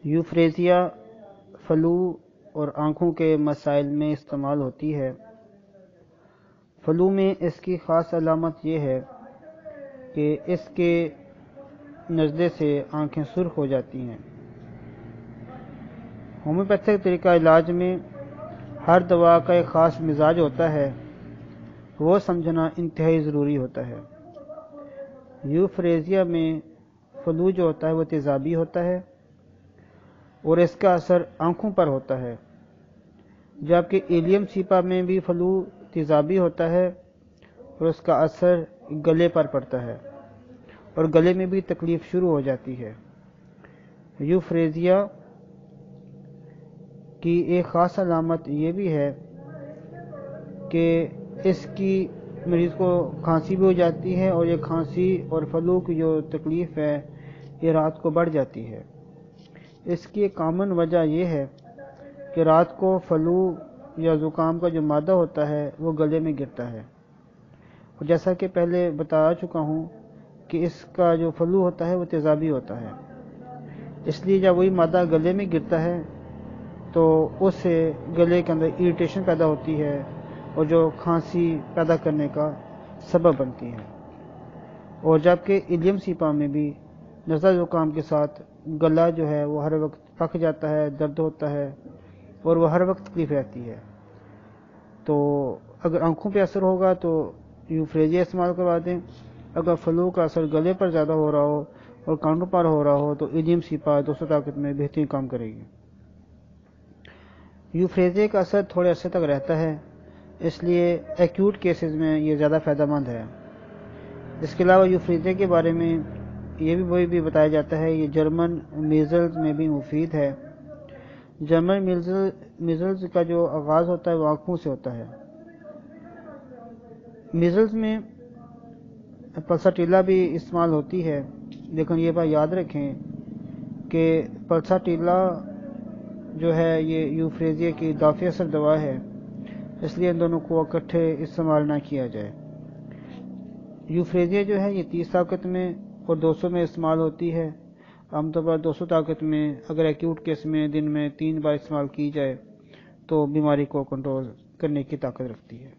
یوفریزیا flu اور آنکھوں کے مسائل میں استعمال ہوتی ہے۔ فلو میں اس کی خاص علامت یہ ہے کہ اس کے نزلے سے آنکھیں سرخ ہو جاتی ہیں۔ ہومیوپیتھک طریقہ علاج میں ہر دوا کا ایک خاص مزاج ہوتا ہے، وہ سمجھنا انتہائی ضروری ہوتا ہے۔ یوفریزیا میں فلو جو ہوتا ہے وہ تیزابی ہوتا ہے اور اس کا اثر آنکھوں پر ہوتا ہے، جبکہ ایلیم سیپا میں بھی فلو تیزابی ہوتا ہے اور اس کا اثر گلے پر پڑتا ہے اور گلے میں بھی تکلیف شروع ہو جاتی ہے۔ یوفریزیا کی ایک خاص علامت یہ بھی ہے کہ اس کی مریض کو کھانسی بھی ہو جاتی ہے، اور یہ کھانسی اور فلو کی جو تکلیف ہے یہ رات کو بڑھ جاتی ہے۔ اس کی ایک کامن وجہ یہ ہے کہ رات کو فلو یا زکام کا جو مادہ ہوتا ہے وہ گلے میں گرتا ہے، اور جیسا کہ پہلے بتا چکا ہوں کہ اس کا جو فلو ہوتا ہے وہ تیزابی ہوتا ہے، اس لیے جب وہی مادہ گلے میں گرتا ہے تو اس سے گلے کے اندر اریٹیشن پیدا ہوتی ہے اور جو کھانسی پیدا کرنے کا سبب بنتی ہے۔ اور جبکہ ایلیم سیپا میں بھی نزلہ زکام کے ساتھ گلا جو ہے وہ ہر وقت پک جاتا ہے، درد ہوتا ہے اور وہ ہر وقت تکلیف رہتی ہے۔ تو اگر آنکھوں پہ اثر ہوگا تو یوفریزیا استعمال کروا دیں، اگر فلو کا اثر گلے پر زیادہ ہو رہا ہو اور کانوں پر ہو رہا ہو تو ایلیم سیپا 200 طاقت میں بہترین کام کرے گی۔ یوفریزیا کا اثر تھوڑے عرصے تک رہتا ہے، اس لیے ایکیوٹ کیسز میں یہ زیادہ فائدہ مند ہے۔ اس کے علاوہ یوفریزیا کے بارے میں یہ بھی بتایا جاتا ہے یہ جرمن میزلز میں بھی مفید ہے۔ جرمن میزلز کا جو آغاز ہوتا ہے وہ آنکھوں سے ہوتا ہے۔ میزلز میں پلساٹیلا بھی استعمال ہوتی ہے، لیکن یہ بات یاد رکھیں کہ پلساٹیلا جو ہے یہ یوفریزیا کی دافع اثر دوا ہے، اس لیے ان دونوں کو اکٹھے استعمال نہ کیا جائے۔ یوفریزیا جو ہے یہ 30 طاقت میں اور 200 میں استعمال ہوتی ہے۔ عام طور پر 200 طاقت میں اگر ایکیوٹ کیس میں دن میں 3 بار استعمال کی جائے تو بیماری کو کنٹرول کرنے کی طاقت رکھتی ہے۔